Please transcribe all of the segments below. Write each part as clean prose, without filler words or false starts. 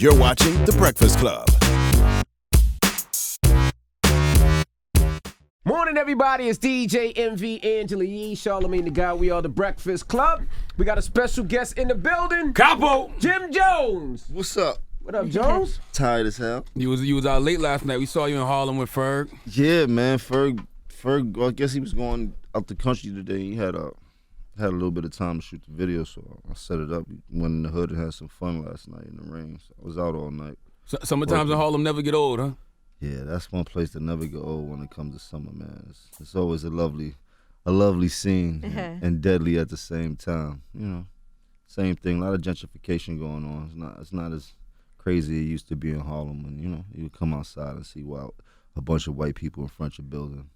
You're watching The Breakfast Club. Morning, everybody. It's DJ MV, Angela Yee, Charlamagne the Guy. We are The Breakfast Club. We got a special guest in the building. Capo! Jim Jones. What's up? What up, Jones? Tired as hell. You was out late last night. We saw you in Harlem with Ferg. Yeah, man. Ferg, I guess he was going out the country today. He had a little bit of time to shoot the video, so I set it up. We went in the hood and had some fun last night in the rain. So I was out all night. Summertimes in Harlem never get old, huh? Yeah, that's one place that never get old when it comes to summer, man. It's always a lovely scene and deadly at the same time. You know, same thing. A lot of gentrification going on. It's not as crazy it used to be in Harlem when, you know, you would come outside and see a bunch of white people in front of your building.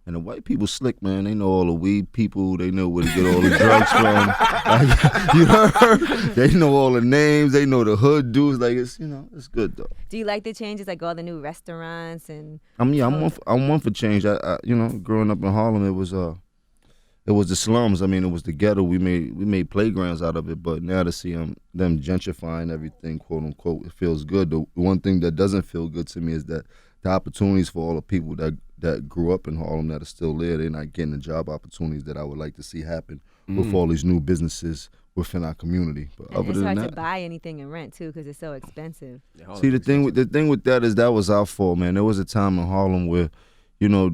And the white people slick, man. They know all the weed people. They know where to get all the drugs from. Like, you heard? They know all the names. They know the hood dudes. Like, it's, you know, it's good though. Do you like the changes, like all the new restaurants and? I'm one for change. I you know, growing up in Harlem, it was the slums. I mean, it was the ghetto. We made playgrounds out of it. But now to see them gentrifying everything, quote unquote, it feels good. The one thing that doesn't feel good to me is that the opportunities for all the people that grew up in Harlem that are still there, they're not getting the job opportunities that I would like to see happen with all these new businesses within our community. But and other it's than hard that, to buy anything and rent too because it's so expensive. See, the thing with that is that was our fault, man. There was a time in Harlem where, you know,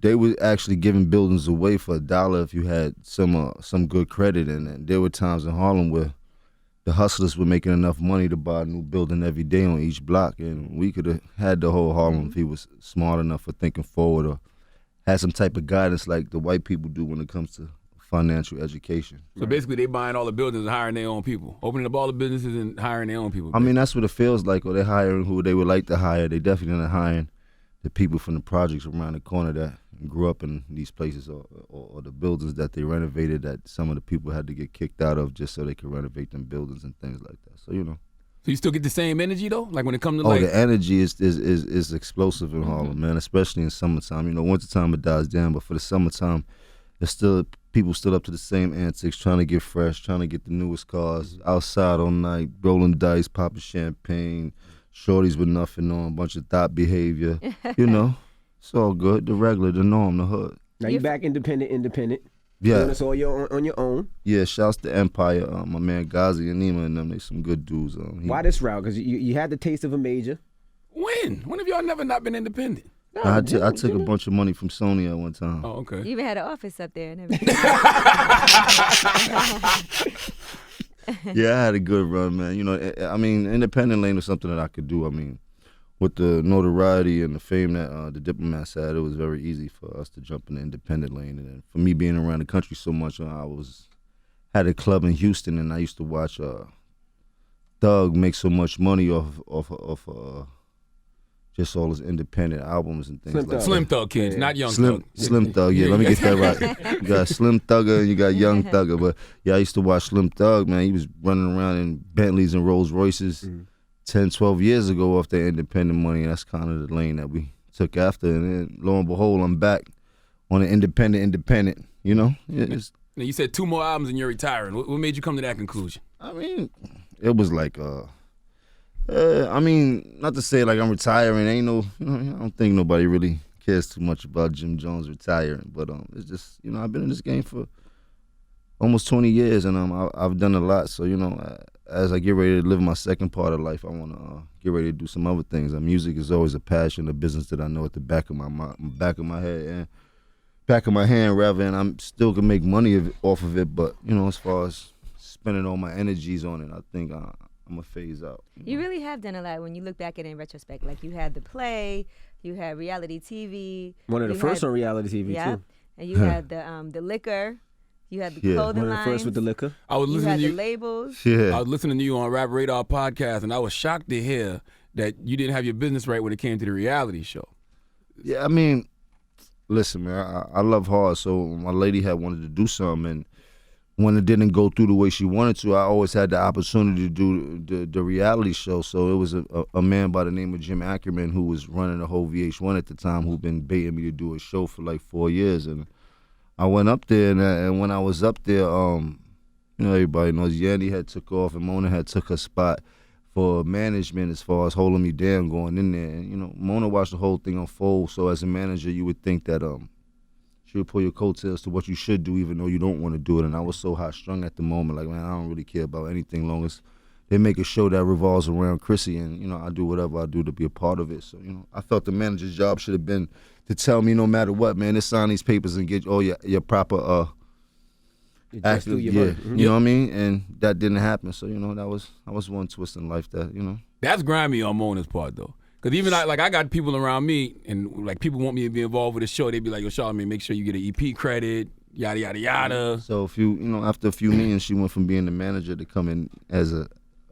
they were actually giving buildings away for $1 if you had some good credit, and there were times in Harlem where the hustlers were making enough money to buy a new building every day on each block, and we could have had the whole Harlem if he was smart enough for thinking forward or had some type of guidance like the white people do when it comes to financial education. So basically they buying all the buildings and hiring their own people, opening up all the businesses and hiring their own people. I mean, that's what it feels like, or they're hiring who they would like to hire. They definitely not hiring the people from the projects around the corner that grew up in these places or the buildings that they renovated that some of the people had to get kicked out of just so they could renovate them buildings and things like that. So, you know. So you still get the same energy though? Like when it comes to the energy is explosive in Harlem, man, especially in summertime. You know, wintertime it dies down, but for the summertime, there's still people still up to the same antics, trying to get fresh, trying to get the newest cars, outside all night, rolling dice, popping champagne, shorties with nothing on, a bunch of thought behavior, you know. It's all good. The regular, the norm, the hood. Now you back independent. Yeah. Doing this all on your own. Yeah, shouts to Empire. My man Ghazi and Nima and them, they some good dudes. Why this route? Because you had the taste of a major. When? When have y'all never not been independent? No, I took a bunch of money from Sony at one time. Oh, okay. You even had an office up there and everything. Yeah, I had a good run, man. You know, I mean, independent lane was something that I could do. I mean, with the notoriety and the fame that the Diplomats had, it was very easy for us to jump in the independent lane. And for me being around the country so much, had a club in Houston, and I used to watch Thug make so much money off just all his independent albums and things like that. Slim Thug kids, not Young Thug. Slim Thug, yeah, let me get that right. You got Slim Thugger and you got Young Thugger. But yeah, I used to watch Slim Thug, man. He was running around in Bentleys and Rolls Royces 10, 12 years ago off their independent money, and that's kind of the lane that we took after. And then lo and behold, I'm back on an independent, you know? Yeah, now you said 2 more albums and you're retiring. What made you come to that conclusion? I mean, it was like, I mean, not to say like I'm retiring. Ain't no, you know, I don't think nobody really cares too much about Jim Jones retiring. But it's just, you know, I've been in this game for almost 20 years, and I've done a lot. So, you know, as I get ready to live my second part of life, I want to get ready to do some other things. Music is always a passion, a business that I know at the back of my hand, rather, and I'm still can make money off of it. But you know, as far as spending all my energies on it, I think I'm gonna phase out. You really have done a lot when you look back at it in retrospect. Like you had the play, you had reality TV. One of the first on reality TV too. And you had the liquor. You had the clothing one of the lines. first with the liquor. I was listening to you. The labels. Yeah. I was listening to you on Rap Radar podcast, and I was shocked to hear that you didn't have your business right when it came to the reality show. Yeah, I mean, listen, man, I love hard. So my lady had wanted to do something, and when it didn't go through the way she wanted to, I always had the opportunity to do the reality show. So it was a man by the name of Jim Ackerman who was running the whole VH1 at the time, who'd been baiting me to do a show for like 4 years, and I went up there, and when I was up there, you know, everybody knows Yandy had took off and Mona had took her spot for management as far as holding me down going in there. And, you know, Mona watched the whole thing unfold. So as a manager, you would think that she would pull your coattails to what you should do, even though you don't want to do it. And I was so high strung at the moment, like, man, I don't really care about anything long as they make a show that revolves around Chrissy, and, you know, I do whatever I do to be a part of it. So, you know, I felt the manager's job should have been to tell me no matter what, man, let's sign these papers and get all your proper active, you know what I mean? And that didn't happen. So, you know, that was one twist in life that, you know. That's grimy on Mona's part, though. Because even I got people around me, and, like, people want me to be involved with the show. They'd be like, yo, Charlamagne, make sure you get an EP credit, yada, yada, yada. So, if you know, after a few meetings, she went from being the manager to coming as a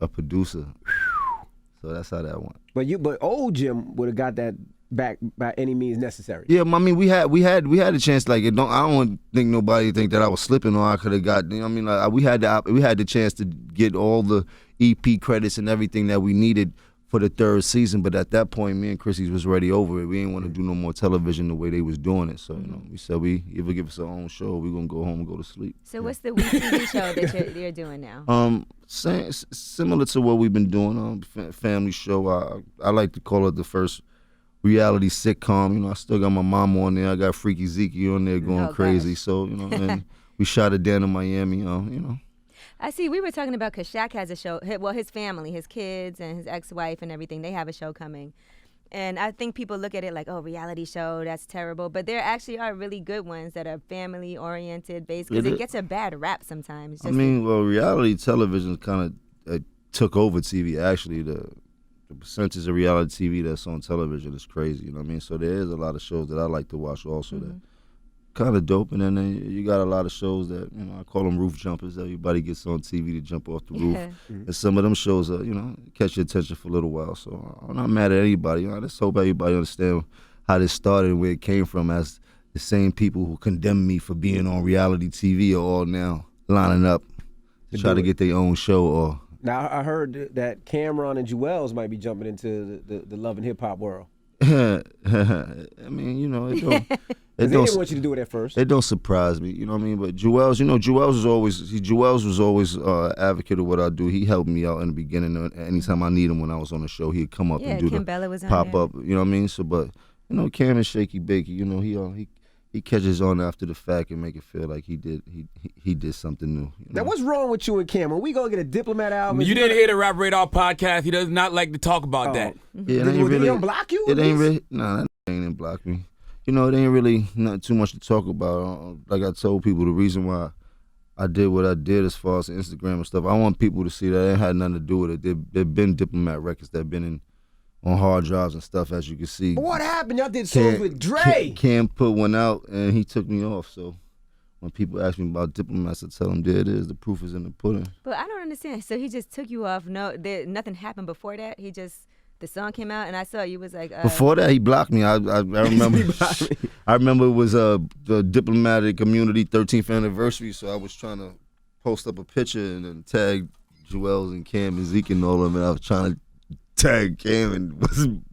producer. So that's how that went. But old Jim would have got that back by any means necessary. Yeah, I mean, we had a chance. Like, I don't think nobody think that I was slipping or I could have got. You know what I mean, like, we had the chance to get all the EP credits and everything that we needed for the third season. But at that point, me and Chrissy was already over it. We didn't want to do no more television the way they was doing it. So, you know, we said we either give us our own show or we gonna go home and go to sleep. So what's the TV show that you're doing now? Similar to what we've been doing, family show. I like to call it the first reality sitcom. You know, I still got my mom on there. I got Freaky Zeke on there going crazy. Gosh. So, you know, and we shot it down in Miami. You know. I see. We were talking about because Shaq has a show. Well, his family, his kids, and his ex-wife and everything. They have a show coming, and I think people look at it like, oh, reality show, that's terrible. But there actually are really good ones that are family-oriented, based because it gets a bad rap sometimes. I mean, well, reality television kind of took over TV. Actually, the percentage of reality TV that's on television is crazy. You know what I mean? So there is a lot of shows that I like to watch also that kind of dope. And then you got a lot of shows that, you know, I call them roof jumpers. Everybody gets on TV to jump off the roof. And some of them shows are, you know, catch your attention for a little while. So I'm not mad at anybody. You know, I just hope everybody understand how this started and where it came from, as the same people who condemn me for being on reality TV are all now lining up to try to get their own show. Or now I heard that Cameron and Jewels might be jumping into the love and hip hop world. I mean, you know, they didn't want you to do it at first. It don't surprise me, you know what I mean? But Jewels, you know, Jewels was always advocate of what I do. He helped me out in the beginning. Anytime I need him when I was on the show, he'd come up and do Kim Bella was on pop there. up. You know what I mean? So, but you know, Cam is shaky bakey. You know, he catches on after the fact and make it feel like he did something new. You know? Now, what's wrong with you and Cameron? We gonna get a Diplomat album? You didn't hear the Rap Radar podcast. He does not like to talk about that. Yeah, it ain't really. They don't block you? It ain't really. Nah, that ain't block me. You know, it ain't really not too much to talk about. Like I told people, the reason why I did what I did as far as Instagram and stuff, I want people to see that it had nothing to do with it. There've been Diplomat records that have been on hard drives and stuff, as you can see. But what happened? Y'all did songs with Dre. Cam put one out and he took me off. So when people ask me about Diplomats, I tell them there it is. The proof is in the pudding. But I don't understand. So he just took you off. No, nothing happened before that. The song came out, and I saw you was like. Before that, he blocked me. I remember. I remember it was the Diplomatic Community 13th anniversary, so I was trying to post up a picture and then tag Jewels and Cam and Zeke and all of them, and I was trying to tag Cam and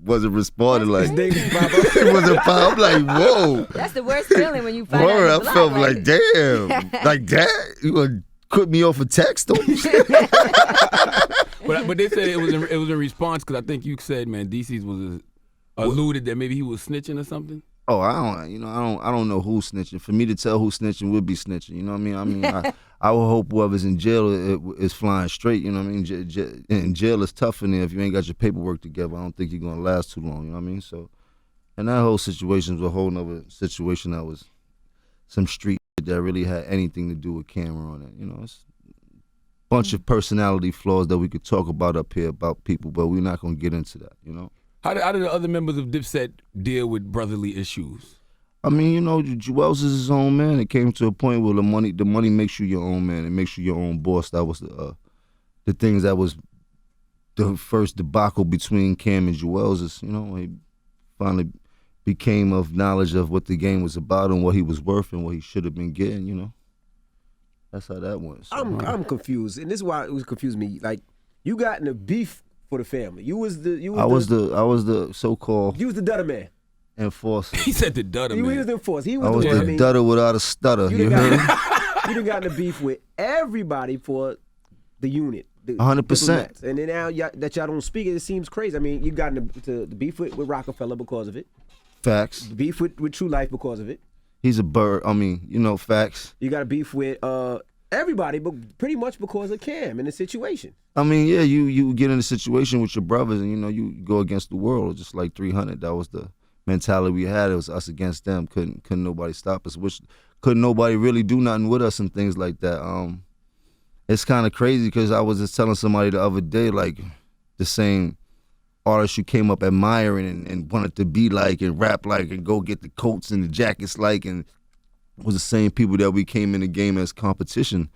wasn't responding. Like it wasn't pop. I'm like, whoa. That's the worst feeling when you find out. I felt like, damn, like that. You gonna cut me off a text? But they said it was in response because I think you said, man, DC's was alluded that maybe he was snitching or something. Oh, I don't know who's snitching. For me to tell who's snitching would be snitching. You know what I mean? I would hope whoever's in jail is flying straight. You know what I mean? And jail is tough in there. If you ain't got your paperwork together, I don't think you're gonna last too long. You know what I mean? So, and that whole situation was a whole nother situation that was some street shit that really had anything to do with Cameron. And, you know, it's a bunch of personality flaws that we could talk about up here about people, but we're not gonna get into that. You know. How did the other members of Dipset deal with brotherly issues? I mean, you know, Jewels is his own man. It came to a point where the money makes you your own man. It makes you your own boss. That was the things that was the first debacle between Cam and Jewels. Is, you know, he finally became of knowledge of what the game was about and what he was worth and what he should have been getting. You know, that's how that went. So, I'm confused, and this is why it was confused me. Like, you got in a beef for the family. I was the so-called. You was the Dudder man. Enforcer. He said the Dudder man. He was the enforcer. I was the Dudder without a stutter. You heard? You done got in a beef with everybody for the unit. the 100%. diplomats. And then now that y'all don't speak it seems crazy. I mean, you got into the beef with Rockefeller because of it. Facts. Beef with True Life because of it. He's a bird. I mean, facts. You got a beef with everybody, but pretty much because of Cam and the situation. I mean, yeah, you get in a situation with your brothers and, you go against the world, just like 300. That was the mentality we had. It was us against them. Couldn't nobody stop us. Couldn't nobody really do nothing with us and things like that. It's kind of crazy because I was just telling somebody the other day, like, the same artists you came up admiring and wanted to be like and rap like and go get the coats and the jackets like, and was the same people that we came in the game as competition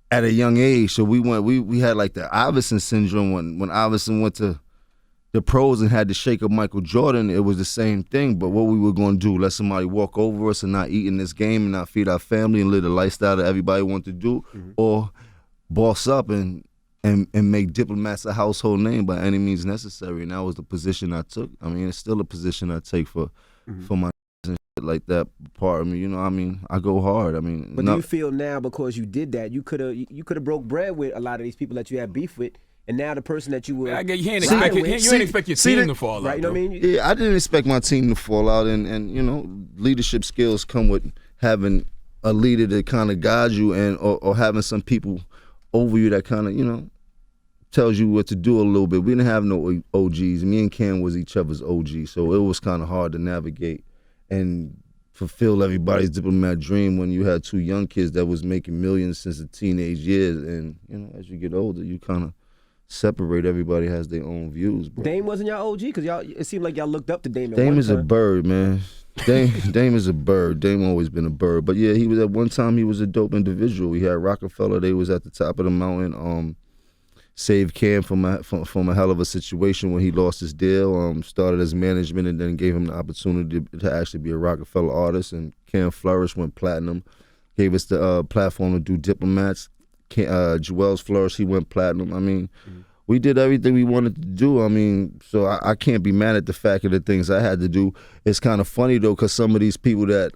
at a young age. So we had like the Iverson syndrome when Iverson went to the pros and had to shake up Michael Jordan. It was the same thing, but what we were going to do, let somebody walk over us and not eat in this game and not feed our family and live the lifestyle that everybody wanted to do, or boss up and make diplomats a household name by any means necessary. And that was the position I took. I mean, it's still a position I take for my and shit like that part of me. I go hard. But do you feel now because you did that, you could have broke bread with a lot of these people that you had beef with, and now the person that you were you didn't expect your team to fall out, right? You know what I mean? Yeah, I didn't expect my team to fall out, and leadership skills come with having a leader that kind of guides you or having some people over you that kind of, tells you what to do a little bit. We didn't have no OGs. Me and Cam was each other's OG, so it was kind of hard to navigate and fulfill everybody's diplomat dream when you had two young kids that was making millions since the teenage years. And, as you get older, you kind of separate. Everybody has their own views, bro. Dame wasn't y'all OG? Because it seemed like y'all looked up to Dame at Dame one is time. a bird, man. Dame is a bird. Dame always been a bird. But yeah, he was at one time. He was a dope individual. We had Rockefeller. They was at the top of the mountain. Saved Cam from a hell of a situation when he lost his deal. Started as management and then gave him the opportunity to actually be a Rockefeller artist. And Cam flourished, went platinum. Gave us the platform to do diplomats. Joel's flourished. He went platinum. I mean. We did everything we wanted to do. I mean, so I can't be mad at the fact of the things I had to do. It's kind of funny, though, because some of these people that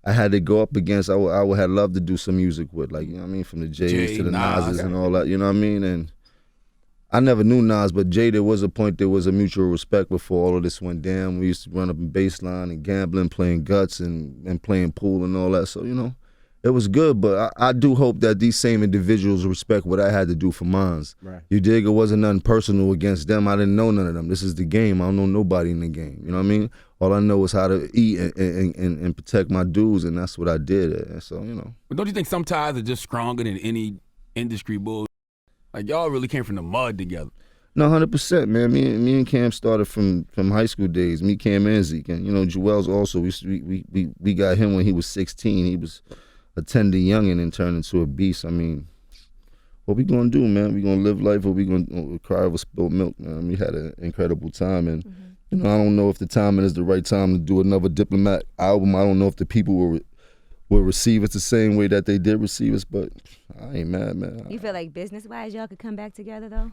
I had to go up against, I would have loved to do some music with, like, from the Jays to the Nas's and all that, And I never knew Nas, but Jay, there was a point there was a mutual respect before all of this went down. We used to run up in baseline and gambling, playing guts and playing pool and all that. So, it was good, but I do hope that these same individuals respect what I had to do for mine. Right. You dig? It wasn't nothing personal against them. I didn't know none of them. This is the game. I don't know nobody in the game. You know what I mean? All I know is how to eat and protect my dues, and that's what I did. And so, But don't you think some ties are just stronger than any industry bull? Like, y'all really came from the mud together. No, 100%, man. Me and Cam started from high school days. Me, Cam, and Zeke. And, Joel's also, we got him when he was 16. He was a tender youngin' and turned into a beast. I mean, what we gonna do, man? We gonna live life or we gonna cry over spilled milk, man? We had an incredible time, and I don't know if the timing is the right time to do another Diplomat album. I don't know if the people will receive us the same way that they did receive us, but I ain't mad, man. You feel like business-wise y'all could come back together, though?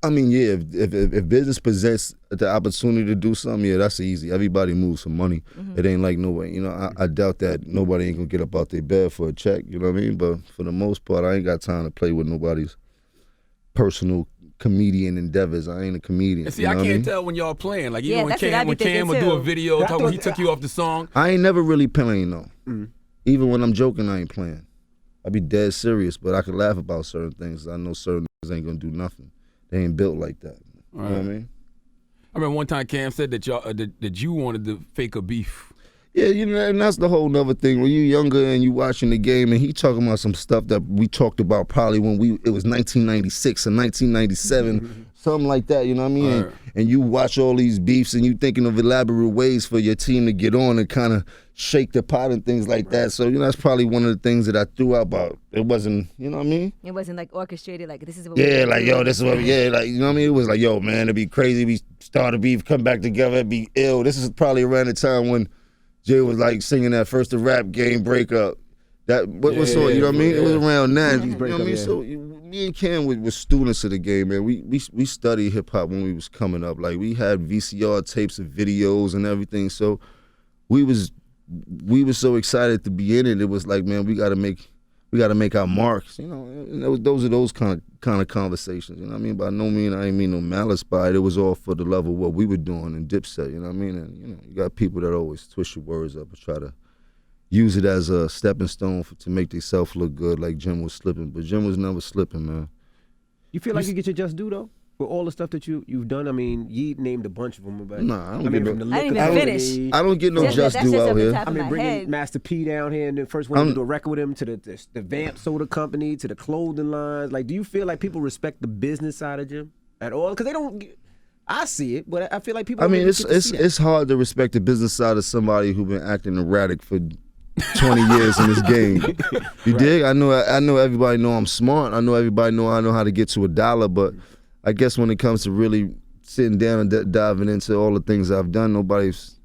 I mean, yeah, if business presents the opportunity to do something, yeah, that's easy. Everybody moves for money. It ain't like no way. I doubt that nobody ain't gonna get up out their bed for a check, you know what I mean? But for the most part, I ain't got time to play with nobody's personal comedian endeavors. I ain't a comedian. And see, I can't tell when y'all playing. Like, even when that's Cam would do a video talking about he took you off the song. I ain't never really playing, though. Even when I'm joking, I ain't playing. I be dead serious, but I can laugh about certain things. I know certain things ain't gonna do nothing. They ain't built like that. You know what I mean? I remember one time Cam said that y'all that you wanted to fake a beef. Yeah, and that's the whole nother thing. When you younger and you watching the game, and he talking about some stuff that we talked about probably when it was 1996 or 1997, something like that. You know what I mean? And you watch all these beefs, and you thinking of elaborate ways for your team to get on and kind of shake the pot and things like that. So that's probably one of the things that I threw out about. It wasn't, you know what I mean? It wasn't like orchestrated, like this is what like, yo, this is what like, you know what I mean? It was like, yo, man, it'd be crazy. We start a beef, come back together, it'd be ill. This is probably around the time when Jay was like singing that First the Rap Game breakup. That what song, you know what I mean? It was around that. You know what I mean? So me and Cam was students of the game, man. We studied hip hop when we was coming up. Like, we had VCR tapes of videos and everything. So we was so excited to be in it. It was like, man, we gotta make we got to make our marks. You know, and those are those kind of conversations. You know what I mean? By no means I ain't mean no malice by it. It was all for the love of what we were doing in Dipset. You know what I mean? And you know, you got people that always twist your words up and try to use it as a stepping stone to make themselves look good, like Jim was slipping. But Jim was never slipping, man. You feel like you get your just due though? For all the stuff that you've done, I mean, Ye named a bunch of them. But Nah, I don't get from no. the I didn't look even of finish. the- I don't get no just that's due just out off the here. top I of mean, my bringing head. Master P down here and the first one to do a record with him, to the Vamp Soda Company, to the clothing lines. Like, do you feel like people respect the business side of Jim at all? Because they don't. I see it, but I feel like people. I mean, don't really get to see that. it's hard to respect the business side of somebody who been acting erratic for 20 years in this game. You dig? I know everybody know I'm smart. I know everybody know I know how to get to a dollar, but I guess when it comes to really sitting down and diving into all the things I've done, nobody's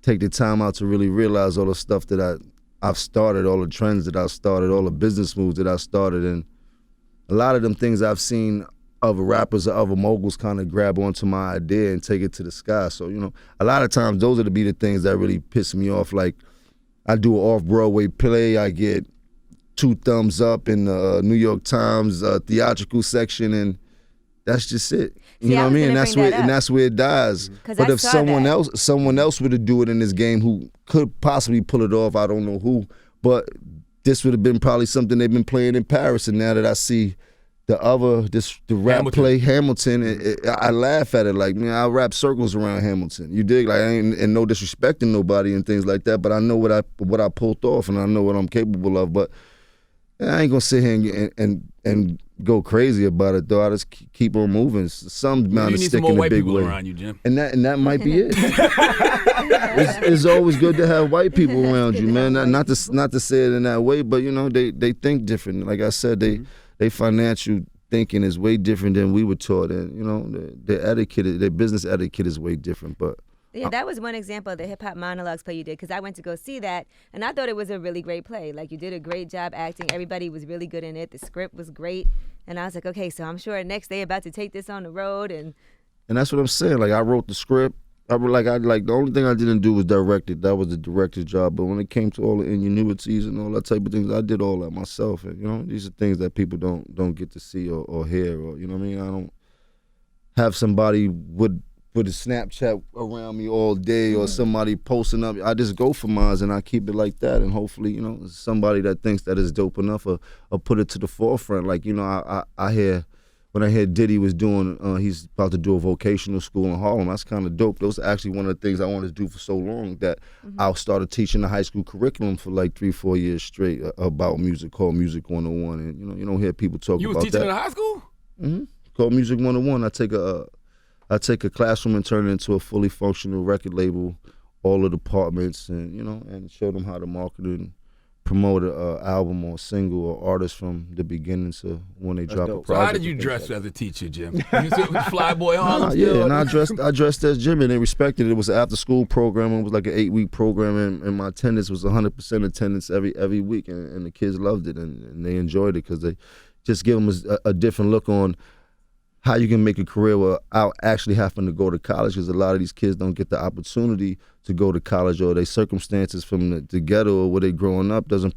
take the time out to really realize all the stuff that I've started, all the trends that I've started, all the business moves that I've started, and a lot of them things I've seen other rappers or other moguls kind of grab onto my idea and take it to the sky. So, you know, a lot of times those are the things that really piss me off. Like, I do an off-Broadway play, I get 2 thumbs up in the New York Times theatrical section, and that's just it. You See, know I what I was mean? gonna That's bring where that up. that's where it dies. 'Cause But I if saw someone else were to do it in this game who could possibly pull it off, I don't know who, but this would have been probably something they've been playing in Paris. And now that I see the rap Hamilton. play Hamilton, I laugh at it. Like, man, I rap circles around Hamilton. You dig? Like, I ain't and no disrespecting nobody and things like that, but I know what I pulled off, and I know what I'm capable of. But I ain't gonna sit here and go crazy about it, though. I just keep on moving. Some You amount need of some stick more in the white big people way. around you, Jim. And that might be it. It's always good to have white people around you, man. Not to say it in that way, but you know, they think different. Like I said, they financial thinking is way different than we were taught, and you know, their business etiquette is way different. But Yeah, that was one example of the hip hop monologues play you did, because I went to go see that, and I thought it was a really great play. Like, you did a great job acting. Everybody was really good in it. The script was great, and I was like, okay, so I'm sure next day about to take this on the road, and that's what I'm saying. Like, I wrote the script. The only thing I didn't do was direct it. That was the director's job. But when it came to all the ingenuities and all that type of things, I did all that myself. And you know, these are things that people don't get to see or hear, or you know what I mean. I don't have somebody with a Snapchat around me all day or somebody posting up. I just go for mine and I keep it like that. And hopefully, you know, somebody that thinks that is dope enough or put it to the forefront. Like, you know, I hear. When I heard Diddy was doing, he's about to do a vocational school in Harlem, that's kind of dope. Those are actually one of the things I wanted to do for so long that I started teaching the high school curriculum for like 3-4 years straight about music, called Music 101. And you know, you don't hear people talk You about was teaching that. in high school? Mm-hmm. Called Music 101. I take a classroom and turn it into a fully functional record label, all the departments, and you know, and show them how to market it and promote an album or single or artist from the beginning to when they drop a dope. So project. how did you and things dress like as a teacher, Jim? You still fly boy Harlem yeah, still? and I dressed as Jimmy, and they respected it. It was an after school program. It was like an 8-week program, and my attendance was 100% attendance every week, and the kids loved it, and they enjoyed it because they just give them a different look on how you can make a career without actually having to go to college, because a lot of these kids don't get the opportunity to go to college, or their circumstances from the ghetto or where they growing up doesn't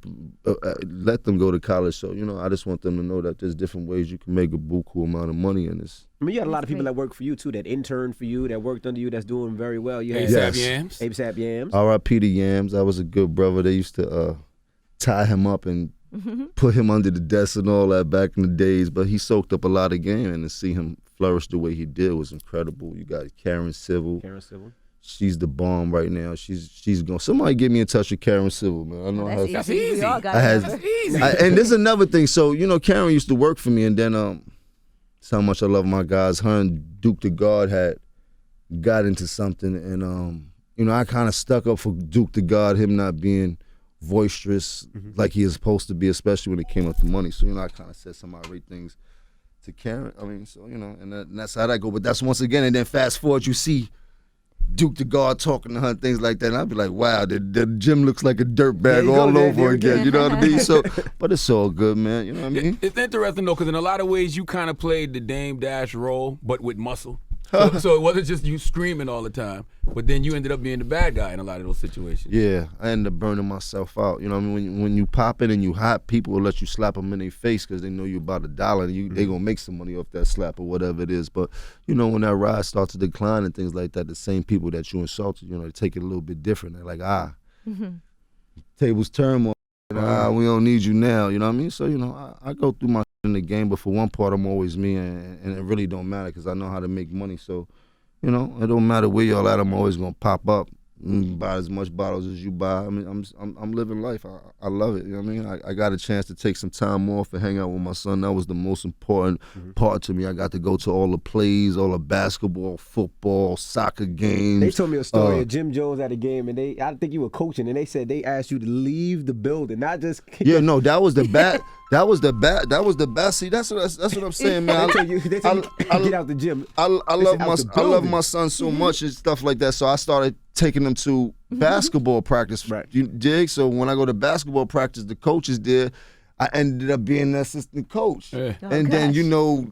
let them go to college. So, you know, I just want them to know that there's different ways you can make a buku amount of money in this. I mean, you had a lot of people that work for you too, that interned for you, that worked under you, that's doing very well. You had ASAP Yams. ASAP Yams. R.I.P. to Yams. That was a good brother. They used to tie him up and put him under the desk and all that back in the days, but he soaked up a lot of game, and to see him flourish the way he did was incredible. You got Karen Civil. She's the bomb right now. She's going. Somebody get me in touch with Karen Civil, man. I know how. That's easy. We all got That's it. easy. And there's another thing. So, you know, Karen used to work for me, and then that's how much I love my guys. Her and Duke the God had got into something, and you know, I kind of stuck up for Duke the God, him not being boisterous like he is supposed to be, especially when it came up to money. So, you know, I kind of said some irate things to Karen. I mean, so, you know, and that's how that go. But that's once again, and then fast forward, you see Duke the God talking to her and things like that, and I'd be like, wow, the Jim looks like a dirtbag all over again. You know what I mean? So, but it's all good, man. You know what I mean? It's interesting though, because in a lot of ways you kind of played the Dame Dash role, but with muscle. So it wasn't just you screaming all the time, but then you ended up being the bad guy in a lot of those situations. Yeah, I ended up burning myself out. You know what I mean? When you pop in and you hot, people will let you slap them in their face because they know you about $1 and they gonna make some money off that slap or whatever it is. But you know, when that ride starts to decline and things like that, the same people that you insulted, you know, they take it a little bit different. They're like, tables turn on. We don't need you now, you know what I mean? So, you know, I go through my in the game, but for one part, I'm always me, and it really don't matter because I know how to make money. So, you know, it don't matter where y'all at, I'm always gonna pop up and buy as much bottles as you buy. I mean, I'm living life. I love it, you know what I mean? I got a chance to take some time off and hang out with my son. That was the most important part to me. I got to go to all the plays, all the basketball, football, soccer games. They told me a story of Jim Jones at a game, and I think you were coaching, and they said they asked you to leave the building, not just. Yeah, no, that was the bad. That was the best. See, that's what I'm saying, man. They tell you get out the gym. I love my son so much and stuff like that. So I started taking him to basketball practice. Right. You dig? So when I go to basketball practice, the coach is there. I ended up being the assistant coach. Yeah. And then, you know,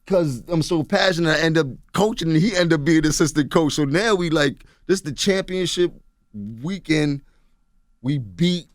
because I'm so passionate, I end up coaching and he end up being the assistant coach. So now we like, this is the championship weekend. We beat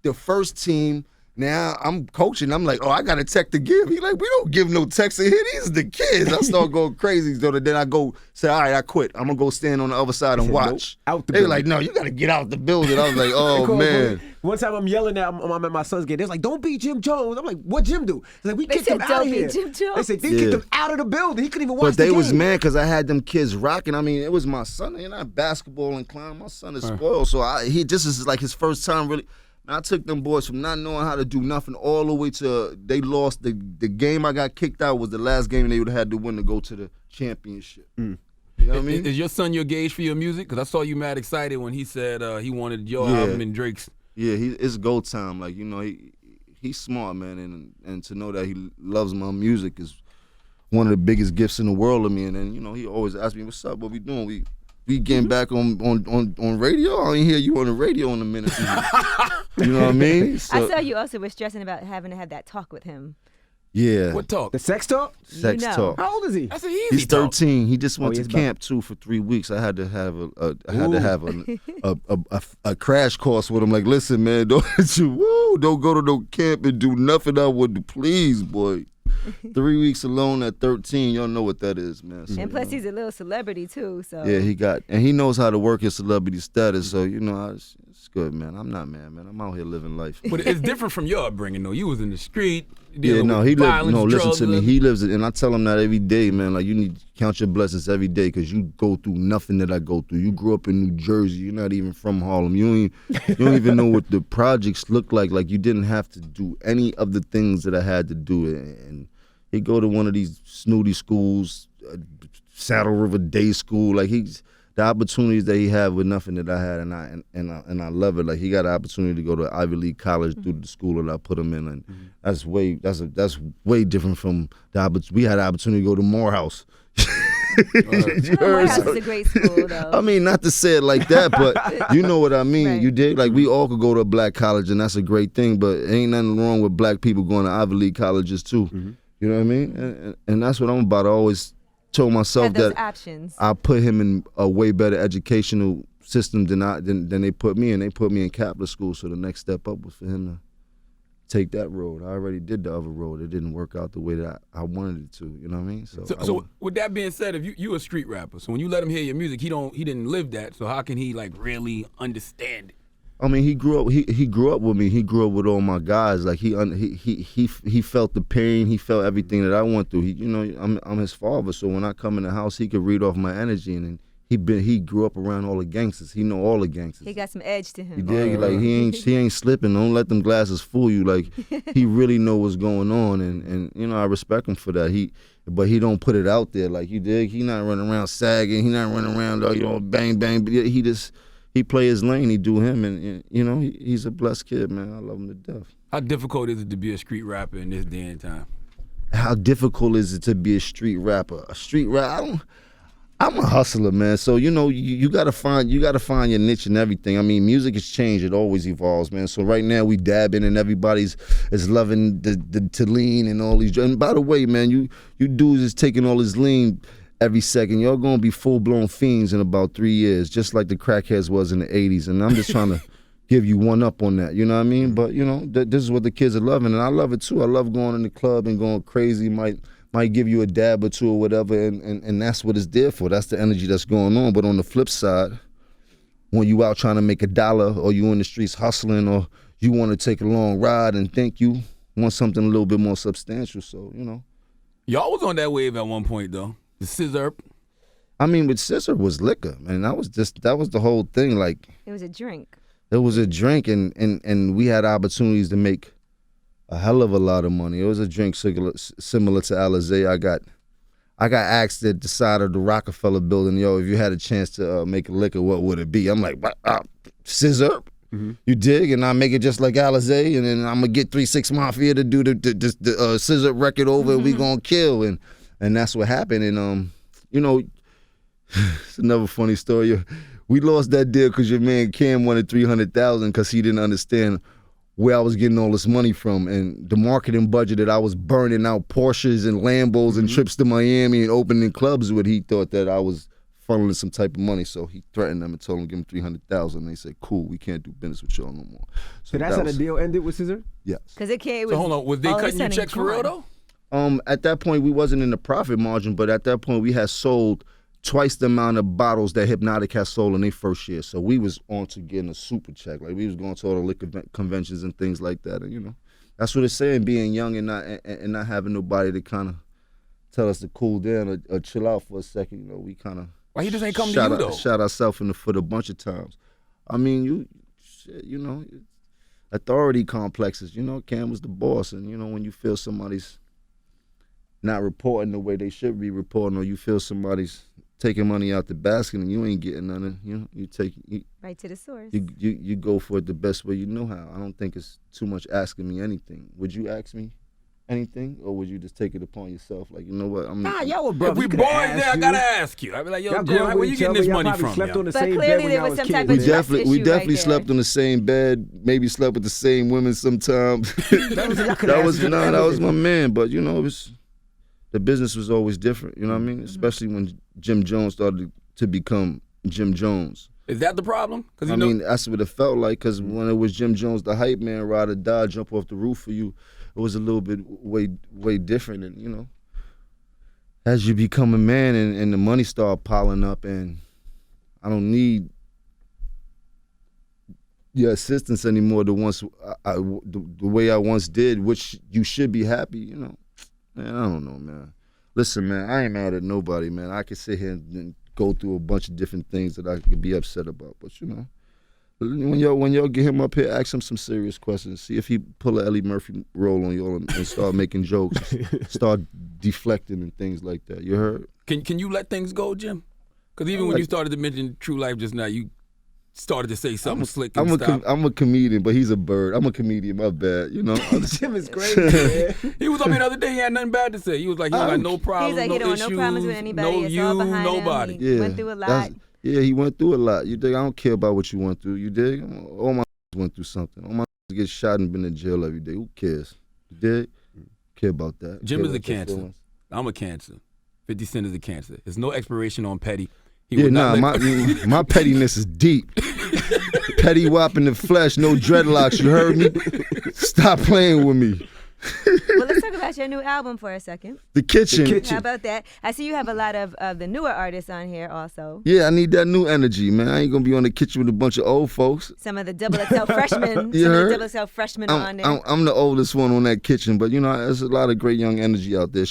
the first team. Now I'm coaching. I'm like, oh, I got a tech to give. He like, we don't give no techs in here. These are the kids. I start going crazy. So then I go say, all right, I quit. I'm gonna go stand on the other side and watch. Nope, out the they building. like, no, you gotta get out the building. I was like, oh man. One time I'm yelling at I'm at my son's game. They're like, don't beat Jim Jones. I'm like, what Jim do? They're like, we kicked him out of here. Jim Jones. They said they kicked him out of the building. He couldn't even watch But they the game. was mad because I had them kids rocking. I mean, it was my son. They're not basketball inclined. My son is spoiled. So he just is like his first time really. I took them boys from not knowing how to do nothing all the way to they lost. The game I got kicked out was the last game they would have had to win to go to the championship. You know what I mean? Is your son your gauge for your music? Because I saw you mad excited when he said he wanted your album and Drake's. Yeah, it's go time. Like, you know, he's smart, man, and to know that he loves my music is one of the biggest gifts in the world to me. And then, you know, he always asks me, "What's up? What we doing? We getting back on radio? I ain't hear you on the radio in a minute." You know what I mean? So, I saw you also were stressing about having to have that talk with him. yeah. What talk? The sex talk? You know. Talk. How old is he? That's an easy He's talk. 13. He just went to he's camp too for 3 weeks. I had to have a crash course with him. Like, listen, man, don't go to no camp and do nothing I would do. Please, boy. 3 weeks alone at 13, y'all know what that is, man. So, And plus, he's a little celebrity too. So yeah, he knows how to work his celebrity status. So, you know, it's good, man. I'm not mad, man. I'm out here living life. But it's different from your upbringing, though. You was in the street. Yeah, no, he lives. No, listen drugs, to me. He lives it, and I tell him that every day, man. Like, you need to count your blessings every day, because you go through nothing that I go through. You grew up in New Jersey. You're not even from Harlem. You don't even know what the projects look like. Like, you didn't have to do any of the things that I had to do. And he go to one of these snooty schools, Saddle River Day School. Like, the opportunities that he had with nothing that I had, and I love it. Like, he got an opportunity to go to Ivy League college through the school that I put him in, and that's way different from we had an opportunity to go to Morehouse. Morehouse is a great school, though. I mean, not to say it like that, but you know what I mean. Right. You dig? Like, we all could go to a black college, and that's a great thing. But ain't nothing wrong with black people going to Ivy League colleges too. You know what I mean? And that's what I'm about. I always told myself Have those that options. I put him in a way better educational system than they put me in. They put me in Catholic school, so the next step up was for him to take that road. I already did the other road. It didn't work out the way that I wanted it to. You know what I mean? So with that being said, if you a street rapper, so when you let him hear your music, he didn't live that. So how can he like really understand it? I mean, he grew up. He grew up with me. He grew up with all my guys. Like, he felt the pain. He felt everything that I went through. I'm his father. So when I come in the house, he could read off my energy. And he grew up around all the gangsters. He know all the gangsters. He got some edge to him. You dig? Like, he ain't slipping. Don't let them glasses fool you. Like, he really know what's going on. And you know, I respect him for that. But he don't put it out there. Like, you dig? He not running around sagging. He not running around bang bang. He play his lane, he do him, and you know, he's a blessed kid, man. I love him to death. How difficult is it to be a street rapper in this day and time? How difficult is it to be a street rapper? I'm a hustler, man. So, you know, you gotta find your niche and everything. I mean, music has changed; it always evolves, man. So right now we dabbing, and everybody's is loving the lean and all these. And by the way, man, you dudes is taking all this lean every second. Y'all gonna be full-blown fiends in about 3 years, just like the crackheads was in the 80s. And I'm just trying to give you one up on that, you know what I mean? But, you know, this is what the kids are loving, and I love it too. I love going in the club and going crazy, might give you a dab or two or whatever, and that's what it's there for. That's the energy that's going on. But on the flip side, when you out trying to make $1 or you in the streets hustling or you want to take a long ride and think you want something a little bit more substantial, so, you know. Y'all was on that wave at one point, though. The scissor. I mean, with scissor was liquor, man. That was the whole thing. Like, It was a drink. it was a drink, and we had opportunities to make a hell of a lot of money. It was a drink similar to Alizé. I got asked at the side of the Rockefeller building, yo, if you had a chance to make a liquor, what would it be? I'm like, scissor. Mm-hmm. You dig? And I make it just like Alizé, and then I'm gonna get 3 6 Mafia to do the scissor record over, and we gonna kill, and that's what happened. And you know, it's another funny story. We lost that deal because your man Cam wanted $300,000 because he didn't understand where I was getting all this money from, and the marketing budget that I was burning out Porsches and Lambos and trips to Miami and opening clubs with. He thought that I was funneling some type of money, so he threatened them and told them to give him $300,000. And they said, "Cool, we can't do business with y'all no more." So that's how the deal ended with Scissor? Yes. Because it came. So hold on, was they cutting you checks for real though? At that point, we wasn't in the profit margin, but at that point, we had sold twice the amount of bottles that Hypnotic had sold in their first year. So we was on to getting a super check. Like, we was going to all the liquor conventions and things like that. And, you know, that's what it's saying, being young and not having nobody to kind of tell us to cool down or chill out for a second. You know, we kind of Why he just ain't come to you, though? Shot ourselves in the foot a bunch of times. I mean, you know, authority complexes. You know, Cam was the boss. And, you know, when you feel somebody's not reporting the way they should be reporting, or you feel somebody's taking money out the basket and you ain't getting nothing, you know, you right to the source. You go for it the best way you know how. I don't think it's too much asking me anything. Would you ask me anything, or would you just take it upon yourself? Like, you know what? Nah, y'all were brothers. If we boys there, I gotta ask you. I'd be like, yo, Jim, where you getting this money from? Slept on the But same clearly bed there when was y'all some type kids. of We issue definitely right slept there. on the same bed. Maybe slept with the same women sometimes. That was my man. But you know, the business was always different. You know what I mean? Especially when Jim Jones started to become Jim Jones. Is that the problem? I mean, that's what it felt like, because when it was Jim Jones, the hype man, ride or die, jump off the roof for you, it was a little bit way different. And, you know, as you become a man and the money start piling up, and I don't need your assistance anymore the way I once did, which you should be happy, you know. Man, I don't know, man. Listen, man, I ain't mad at nobody, man. I could sit here and go through a bunch of different things that I could be upset about. But, you know, when y'all get him up here, ask him some serious questions. See if he pull a Eddie Murphy role on y'all and start making jokes, start deflecting and things like that. You heard? Can you let things go, Jim? Because even when you started to mention True Life just now, you started to say something slick and stop. I'm a comedian, but he's a bird. I'm a comedian, my bad, you know. Jim is crazy, man. He was on me the other day, he had nothing bad to say. He was like, he don't got no problems, He's like, he don't want no problems with anybody. no It's you, all behind nobody. him. He went through a lot. He went through a lot. You dig? I don't care about what you went through. You dig? All my went through something. All my get shot and been in jail every day. Who cares? You dig? Care about that. Jim Care is a about your cancer. feelings. I'm a cancer. 50 Cent is a cancer. There's no expiration on petty. My pettiness is deep. Petty wop in the flesh, no dreadlocks, you heard me? Stop playing with me. Well, let's talk about your new album for a second. The Kitchen. How about that? I see you have a lot of the newer artists on here also. Yeah, I need that new energy, man. I ain't gonna be on The Kitchen with a bunch of old folks. Some of the Double XL freshmen. You heard? Some of the Double XL freshmen on there. I'm the oldest one on that Kitchen, but you know, there's a lot of great young energy out there.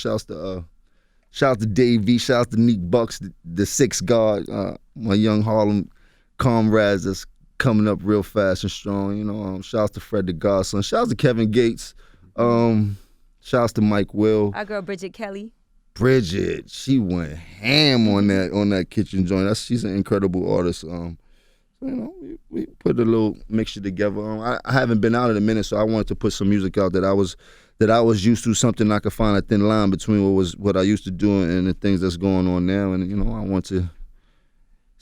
Shout out to Dave V, shout out to Neek Bucks, the sixth guard, my young Harlem comrades that's coming up real fast and strong. You know, shout out to Fred the Godson, shout out to Kevin Gates, shout out to Mike Will. Our girl Bridget Kelly. Bridget, she went ham on that Kitchen joint. She's an incredible artist. You know, we put a little mixture together. I haven't been out in a minute, so I wanted to put some music out that I was used to, something I could find a thin line between what I used to do and the things that's going on now. And you know, I want to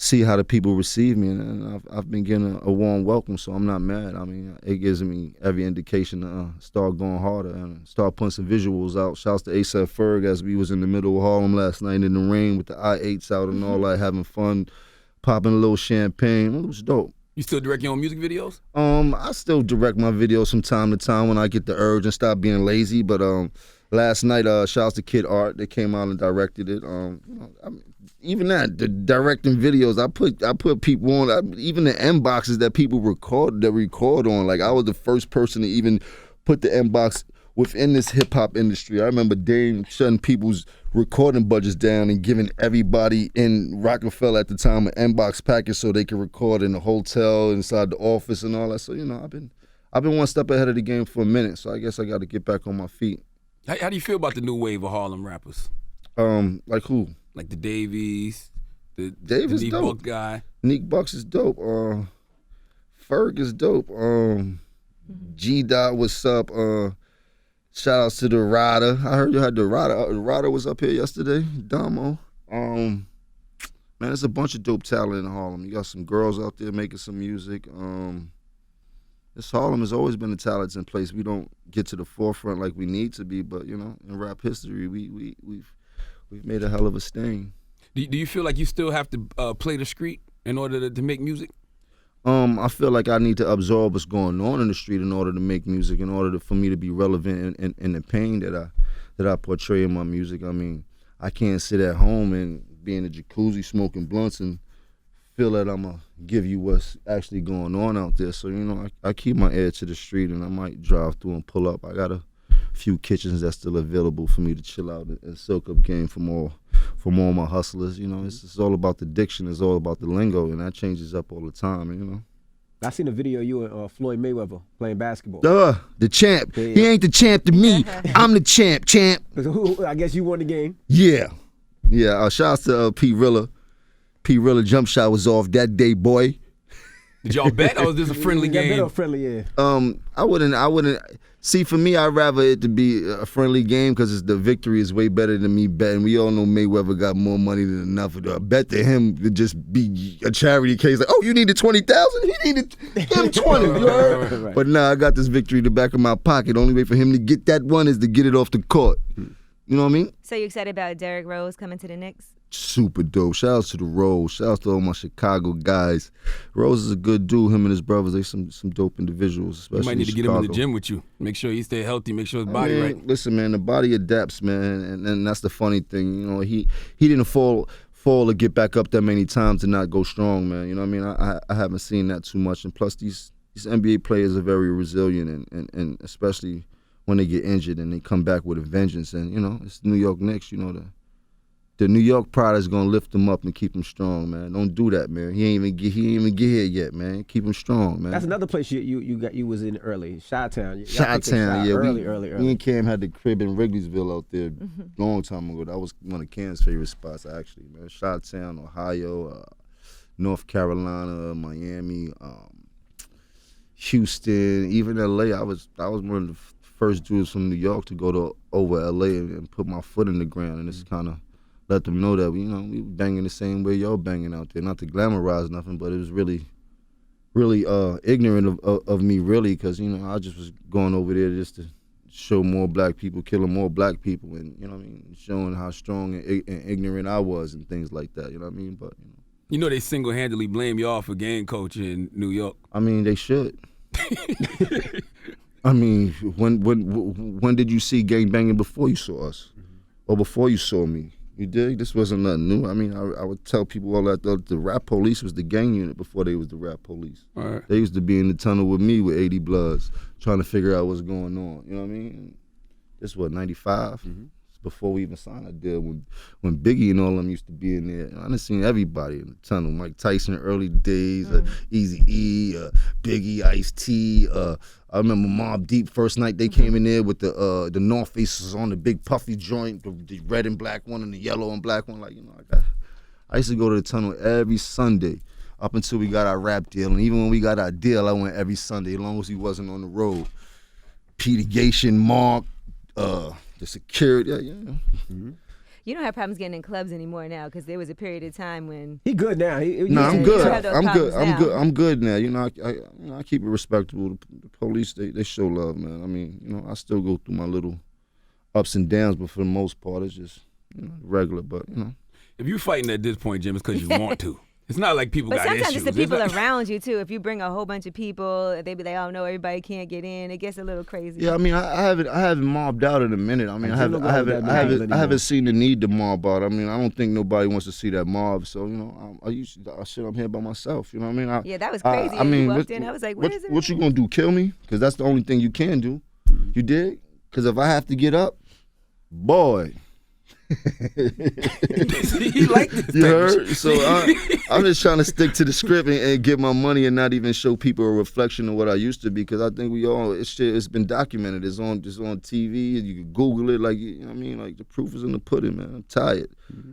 see how the people receive me, and I've been getting a warm welcome, so I'm not mad. I mean, it gives me every indication to start going harder and start putting some visuals out. Shouts to A$AP Ferg as we was in the middle of Harlem last night in the rain with the I-8s out and all that, having fun, popping a little champagne. It was dope. You still direct your own music videos? I still direct my videos from time to time when I get the urge and stop being lazy, but last night, shouts to Kid Art, they came out and directed it. Even that, the directing videos, I put people on. Even the inboxes that people record on. Like, I was the first person to even put the inbox within this hip hop industry. I remember Dame shutting people's recording budgets down and giving everybody in Rockefeller at the time an inbox package so they could record in the hotel, inside the office, and all that. So I've been one step ahead of the game for a minute. So I guess I got to get back on my feet. How do you feel about the new wave of Harlem rappers? Like who? Like the Davies, the Neek dope Buck guy. Neek Bucks is dope. Ferg is dope. G-Dot, what's up? Shout outs to the Rider. I heard you had the Rider. The Rider was up here yesterday. Damo. Man, there's a bunch of dope talent in Harlem. You got some girls out there making some music. This Harlem has always been a talented place. We don't get to the forefront like we need to be, but in rap history, we've made a hell of a stain. Do you feel like you still have to play the street in order to make music? I feel like I need to absorb what's going on in the street in order to make music, in order for me to be relevant in the pain that I portray in my music. I mean, I can't sit at home and be in a jacuzzi smoking blunts and feel that I'm going to give you what's actually going on out there. So, I keep my ear to the street, and I might drive through and pull up. I got a few kitchens that's still available for me to chill out and soak up game from all my hustlers. It's all about the diction. It's all about the lingo, and that changes up all the time, I seen a video of you and Floyd Mayweather playing basketball. The champ. Yeah. He ain't the champ to me. I'm the champ. I guess you won the game. Yeah. Shouts to P. Rilla. P. Rilla jump shot was off that day, boy. Did y'all bet, or was this a friendly game? Bet or friendly, yeah. I wouldn't. See, for me, I'd rather it to be a friendly game because the victory is way better than me betting. We all know Mayweather got more money than enough. A bet to him would just be a charity case. Like, oh, you needed 20,000? He needed him 20. You heard? Right. But nah, I got this victory in the back of my pocket. Only way for him to get that one is to get it off the court. You know what I mean? So you excited about Derrick Rose coming to the Knicks? Super dope. Shout outs to the Rose. Shout outs to all my Chicago guys. Rose is a good dude. Him and his brothers, they some dope individuals. Especially you might need to get him in the gym with you. Make sure he stay healthy. Make sure his body right. Listen, man, the body adapts, man, and that's the funny thing. He didn't fall to get back up that many times and not go strong, man. You know what I mean? I haven't seen that too much. And plus, these NBA players are very resilient, and especially when they get injured and they come back with a vengeance. And it's New York Knicks. The New York pride is gonna lift him up and keep him strong, man. Don't do that, man. He ain't even get here yet, man. Keep him strong, man. That's another place you was in early, Chi-Town. Chi-Town, yeah. Early. Me and Cam had the crib in Wrigleyville out there a long time ago. That was one of Cam's favorite spots, actually, man. Chi-Town, Ohio, North Carolina, Miami, Houston, even LA. I was one of the first dudes from New York to go over LA and put my foot in the ground, and it's kind of let them know that we banging the same way y'all banging out there. Not to glamorize nothing, but it was really, really ignorant of me, really, because I just was going over there just to show more black people, killing more black people, and showing how strong and ignorant I was and things like that. You know what I mean? But they single-handedly blame y'all for gang culture in New York. I mean, they should. I mean, when did you see gang banging before you saw us, or before you saw me? You dig? This wasn't nothing new. I mean, I would tell people all that the rap police was the gang unit before they was the rap police. All right. They used to be in the tunnel with me with 80 Bloods trying to figure out what's going on. You know what I mean? This was 95? Before we even signed a deal, when Biggie and all them used to be in there. I done seen everybody in the tunnel. Mike Tyson early days, Eazy-E, Biggie, Ice-T. I remember Mobb Deep first night they came in there with the North Faces on the big puffy joint, the red and black one and the yellow and black one. I used to go to the tunnel every Sunday up until we got our rap deal. And even when we got our deal, I went every Sunday as long as he wasn't on the road. Peter Gation, Mark, the security. You don't have problems getting in clubs anymore now because there was a period of time when. He good now. No, I'm you good. don't have those I'm good. problems I'm now. good. I'm good now. You know, I keep it respectable. The police, they show love, man. I mean, you know, I still go through my little ups and downs, but for the most part, it's just regular. But you know, if you're fighting at this point, Jim, it's because you want to. It's not like people But got sometimes issues. it's the people like, around you too. If you bring a whole bunch of people, they be like, "Oh no, everybody can't get in." It gets a little crazy. yeah. I mean, I haven't mobbed out in a minute. I mean, I haven't seen the need to mob out. I mean, I don't think nobody wants to see that mob. So you know, I'm here by myself. You know what I mean? Yeah, that was crazy. I mean, you walked in, I was like, "What is it?" What you gonna do? Kill me? Because that's the only thing you can do. You dig? Because if I have to get up, boy. he like this. You heard? So I'm just trying to stick to the script and get my money and not even show people a reflection of what I used to be, because I think it's been documented. It's on TV. You can Google it. Like, you know what I mean? Like, the proof is in the pudding, man. I'm tired.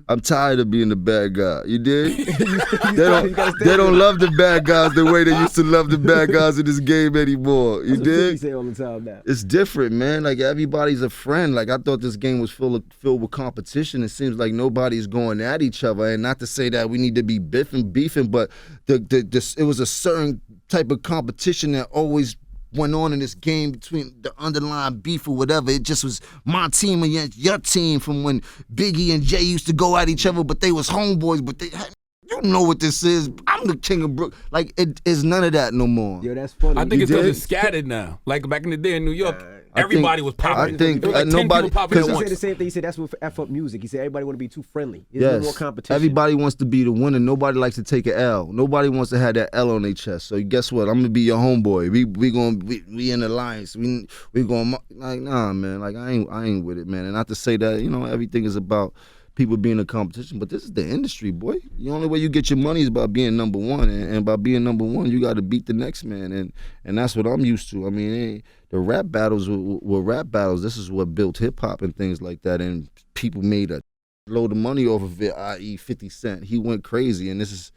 I'm tired of being the bad guy. You dig? they don't love the bad guys the way they used to love the bad guys in this game anymore. You dig? You say all the time now. It's different, man. Like, everybody's a friend. Like, I thought this game was filled with competition. It seems like nobody's going at each other, and not to say that we need to be beefing, but it was a certain type of competition that always went on in this game between the underlying beef or whatever. It just was my team against your team, from when Biggie and Jay used to go at each other, but they was homeboys, but they had. You know what this is. I'm the king of Brook. Like, it is none of that no more. Yo, that's funny. I think it's because it's scattered now. Like back in the day in New York, everybody was popping. I think There was like 10 nobody. people popping at He once. said the same thing. He said that's what F up music. He said everybody want to be too friendly. There's no more Yes, competition. everybody wants to be the winner. Nobody likes to take an L. Nobody wants to have that L on their chest. So guess what? I'm gonna be your homeboy. We in alliance. We going like, nah, man. Like, I ain't with it, man. And not to say that, you know, everything is about people being in competition, but this is the industry, boy. The only way you get your money is by being number one, and by being number one, you got to beat the next man, and that's what I'm used to. I mean, the rap battles were rap battles. This is what built hip hop and things like that, and people made a load of money off of it. I.e., 50 Cent, he went crazy, and this is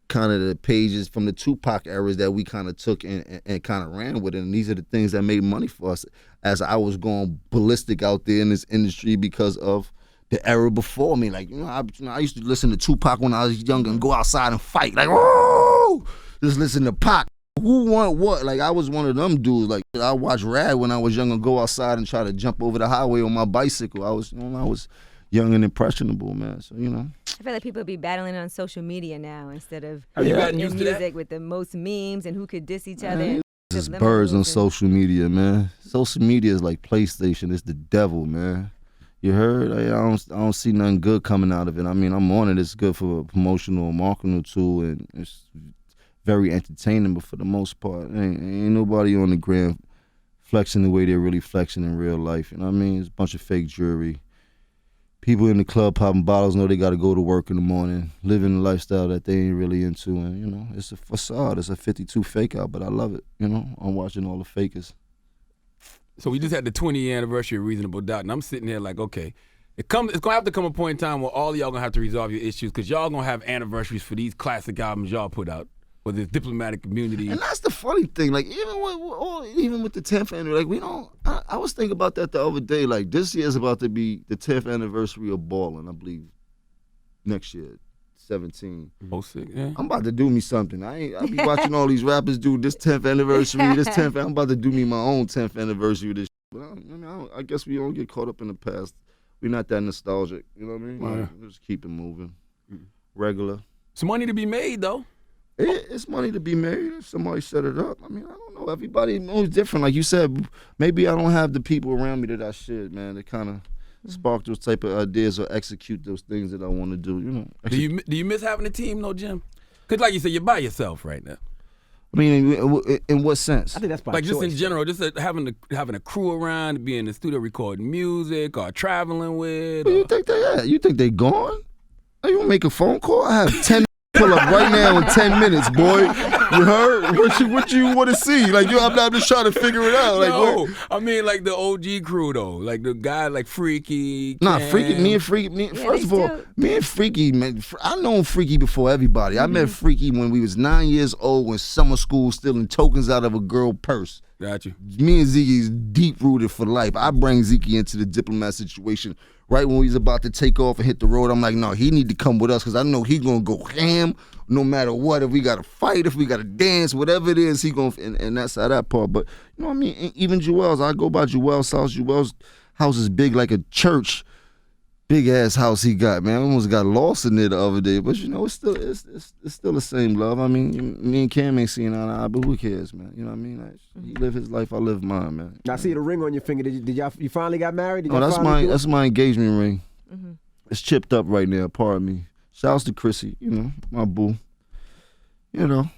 kind of the pages from the Tupac eras that we kind of took and kind of ran with it, and these are the things that made money for us as I was going ballistic out there in this industry because of the era before me. Like, I used to listen to Tupac when I was younger and go outside and fight. Like, whoa! Just listen to Pac. Who want what? Like, I was one of them dudes. Like, I watched Rad when I was young and go outside and try to jump over the highway on my bicycle. I was young and impressionable, man. So, you know. I feel like people be battling on social media now instead of Have you gotten in used to that? music with the most memes and who could diss each other. Man, and just limit birds on rules and- social media, man. Social media is like PlayStation. It's the devil, man. You heard? I don't see nothing good coming out of it. I mean, I'm on it. It's good for a promotional and marketing tool, and it's very entertaining. But for the most part, ain't nobody on the gram flexing the way they're really flexing in real life. You know what I mean? It's a bunch of fake jewelry. People in the club popping bottles know they got to go to work in the morning, living a lifestyle that they ain't really into. And, you know, it's a facade. It's a 52 fake out, but I love it. You know, I'm watching all the fakers. So we just had the 20th anniversary of Reasonable Doubt, and I'm sitting there like, okay, it's gonna have to come a point in time where all of y'all gonna have to resolve your issues, because y'all gonna have anniversaries for these classic albums y'all put out, whether it's Diplomatic Immunity. And that's the funny thing. Like, even with the 10th anniversary, like, I was thinking about that the other day. Like, this year is about to be the 10th anniversary of Ballin', I believe, next year. 17. Yeah. I'm about to do me something. I be watching all these rappers do this 10th anniversary, I'm about to do me my own 10th anniversary of this. But I guess we don't get caught up in the past. We're not that nostalgic. You know what I mean? Yeah. Like, just keep it moving. Regular. It's money to be made, though. It's money to be made if somebody set it up. I mean, I don't know. Everybody knows different. Like you said, maybe I don't have the people around me that I should, man, that kind of spark those type of ideas or execute those things that I want to do. You know. Do you miss having a team, though, Jim? Because like you said, you're by yourself right now. I mean, in what sense? I think that's by Like, choice. just in general, just having a crew around, to be in the studio recording music or traveling with. You think they at? You think they gone? Are you gonna make a phone call? I have 10 pull up right now in 10 minutes, boy. You heard? What you want to see? Like, I'm just trying to figure it out. Like, No, what? I mean like the OG crew though, like the guy like Freaky. Nah, Cam. Freaky, me and Freaky, first of all, me and Freaky, man, I known Freaky before everybody. I met Freaky when we was 9 years old, when summer school was stealing tokens out of a girl purse. Got you. Me and Ziggy is deep rooted for life. I bring Ziggy into the diplomat situation right when he's about to take off and hit the road. I'm like, no, he need to come with us because I know he gonna go ham no matter what. If we gotta fight, if we gotta dance, whatever it is, he gonna. And that's how that part. But you know what I mean. Even Joel's, I go by Joel's house. Joel's house is big like a church. Big ass house he got, man. I almost got lost in there the other day, but you know it's still the same love. I mean, me and Cam ain't seen eye to eye, but who cares, man? You know what I mean? He live his life, I live mine, man. I see the ring on your finger. You finally got married? Oh, that's my engagement ring. Mm-hmm. It's chipped up right now. Pardon me. Shouts to Chrissy, you know, my boo. You know.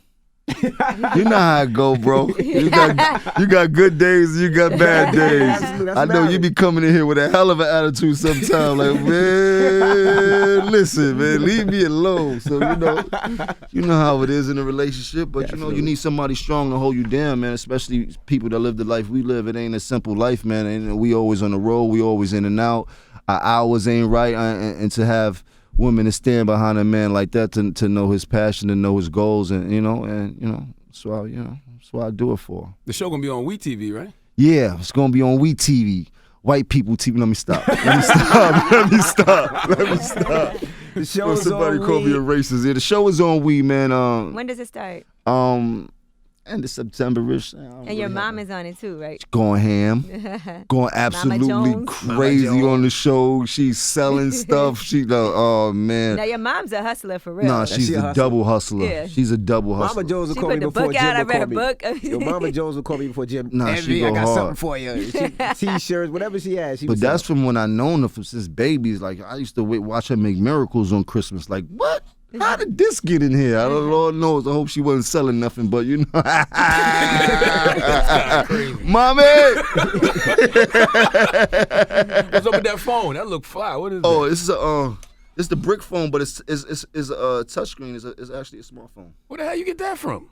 You know how it go, bro. You got good days and you got bad days. I know you be coming in here with a hell of an attitude sometimes. Like, man, listen, man, leave me alone. So you know how it is in a relationship. But you know, you need somebody strong to hold you down, man. Especially people that live the life we live. It ain't a simple life, man. And we always on the road. We always in and out. Our hours ain't right, and to have women to stand behind a man like that to know his passion and know his goals and that's what I do it for. The show gonna be on WeTV, right? Yeah, it's gonna be on WeTV. White people TV. Let me stop. Let me stop. The show is somebody on call me a racist. Yeah, the show is on We, man. When does it start? End of September-ish. And your mom is on it too, right? Going ham. Going absolutely crazy on the show. She's selling stuff. Oh, man. Now, your mom's a hustler for real. Nah, she's a double hustler. Yeah. She's a double hustler. Mama Jones will She call put me the before book Jim out. I will read call a me. book. Your Mama Jones will call me before Jim. Nah, she go I got hard. something for you. T-shirts, whatever she has. But that's from when I known her since babies. Like, I used to watch her make miracles on Christmas. Like, what? How did this get in here? I don't know. Lord knows. I hope she wasn't selling nothing, but you know. Mommy! What's up with that phone? That look fly. What is that? Oh, it's the brick phone, but it's a touchscreen. It's actually a smartphone. Where the hell you get that from?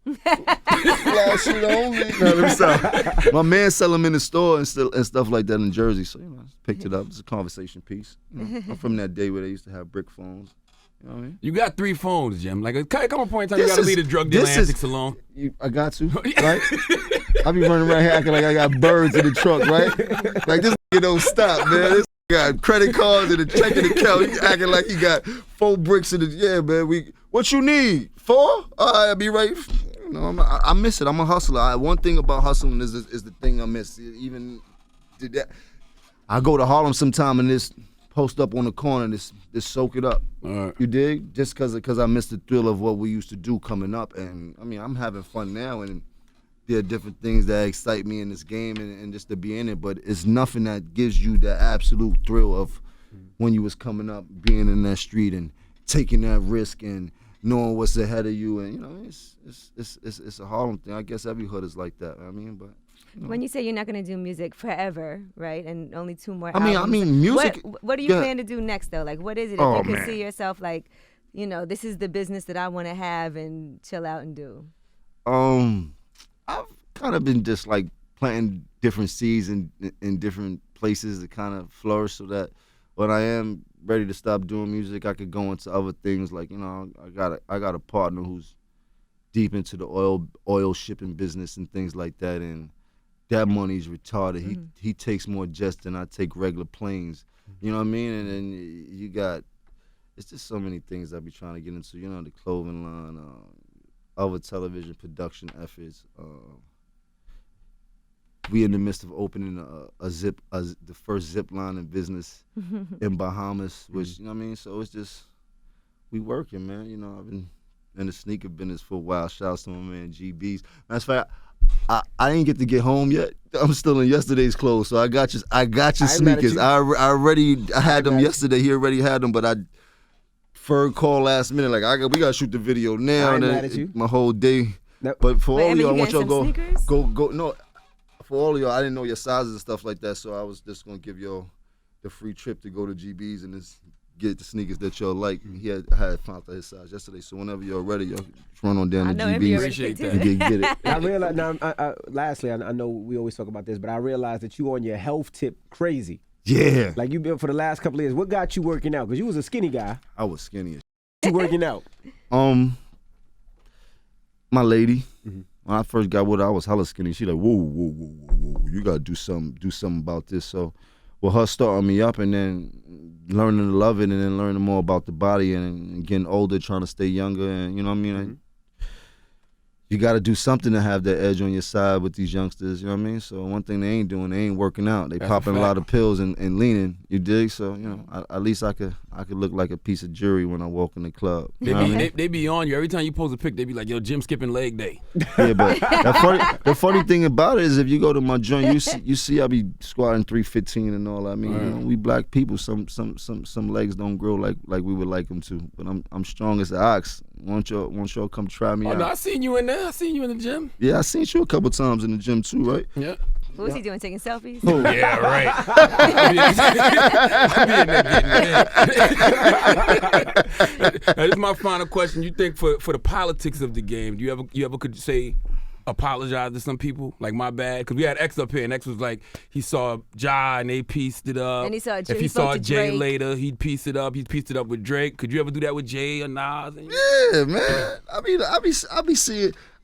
Flash it only. No, let me stop. My man sell them in the store and stuff like that in Jersey. So I picked it up. It's a conversation piece. I'm from that day where they used to have brick phones. You know what I mean? You got 3 phones, Jim. Like, come a point in time, you got to leave the drug dealer antics alone. I got to, right? I be running around here acting like I got birds in the truck, right? Like, this nigga don't stop, man. This got credit cards and a checking account. He acting like he got 4 bricks in the, yeah, man. What you need? 4? All right, I'll be right. You know, I miss it. I'm a hustler. One thing about hustling is the thing I miss. Even did that. I go to Harlem sometime and just post up on the corner and just soak it up. All right. You dig? Just because I miss the thrill of what we used to do coming up. And I mean, I'm having fun now, and there are different things that excite me in this game and just to be in it. But it's nothing that gives you the absolute thrill of when you was coming up, being in that street and taking that risk and knowing what's ahead of you. And you know, it's a Harlem thing. I guess every hood is like that. I mean, but. When you say you're not going to do music forever, right, and only 2 more I albums, mean, music. What do you plan to do next, though? Like, what is it? If you can see yourself, like, this is the business that I want to have and chill out and do. I've kind of been just like planting different seeds in different places to kind of flourish, so that when I am ready to stop doing music, I could go into other things. Like, I got a partner who's deep into the oil shipping business and things like that, and that money's retarded. He takes more jets than I take regular planes. You know what I mean? And then you got, it's just so many things I be trying to get into. The clothing line, other television production efforts. We in the midst of opening the first zip line in business in Bahamas, which, you know what I mean? So it's just, we working, man. I've been in the sneaker business for a while. Shouts to my man GB's. Matter of fact, I didn't get to get home yet. I'm still in yesterday's clothes, so I got your sneakers. I had them yesterday. He already had them, but I Ferg called last minute like we gotta shoot the video now. I ain't mad at you. My whole day. Nope. But for all of y'all, I want y'all go. No, for all of y'all, I didn't know your sizes and stuff like that, so I was just gonna give y'all the free trip to go to GB's and just get the sneakers that y'all like. I had found out his size yesterday, so whenever y'all ready, y'all just run on down to GB's Appreciate that. and get it. I realize now. Lastly, I know we always talk about this, but I realize that you on your health tip crazy. Yeah. Like you been for the last couple of years. What got you working out? Because you was a skinny guy. I was skinny as You working out? My lady. when I first got with her, I was hella skinny. She like, whoa, you gotta do something about this. So, with her starting me up and then learning to love it and then learning more about the body and getting older, trying to stay younger, and you know what I mean. Mm-hmm. You got to do something to have that edge on your side with these youngsters, you know what I mean? So one thing they ain't doing, they ain't working out. They popping a lot of pills and leaning, you dig? So, you know, at least I could look like a piece of jewelry when I walk in the club. They be on you. Every time you post a pic, they be like, yo, gym skipping leg day. Yeah, but the funny thing about it is if you go to my joint, you see I be squatting 315 and all that. I mean, you know, we black people, some legs don't grow like we would like them to. But I'm strong as an ox. Won't y'all come try me out? No, I seen you in there. I seen you in the gym. Yeah, I seen you a couple times in the gym too, right? Yeah. What was he doing, taking selfies? Oh. Yeah, right. I be in there getting it. Now, this is my final question. You think for the politics of the game, do you ever could say apologize to some people? Like, my bad? Because we had X up here, and X was like, he saw Ja, and they pieced it up. And he saw if he saw Jay later, he'd piece it up. He'd pieced it up with Drake. Could you ever do that with Jay or Nas? Yeah, man. I mean, I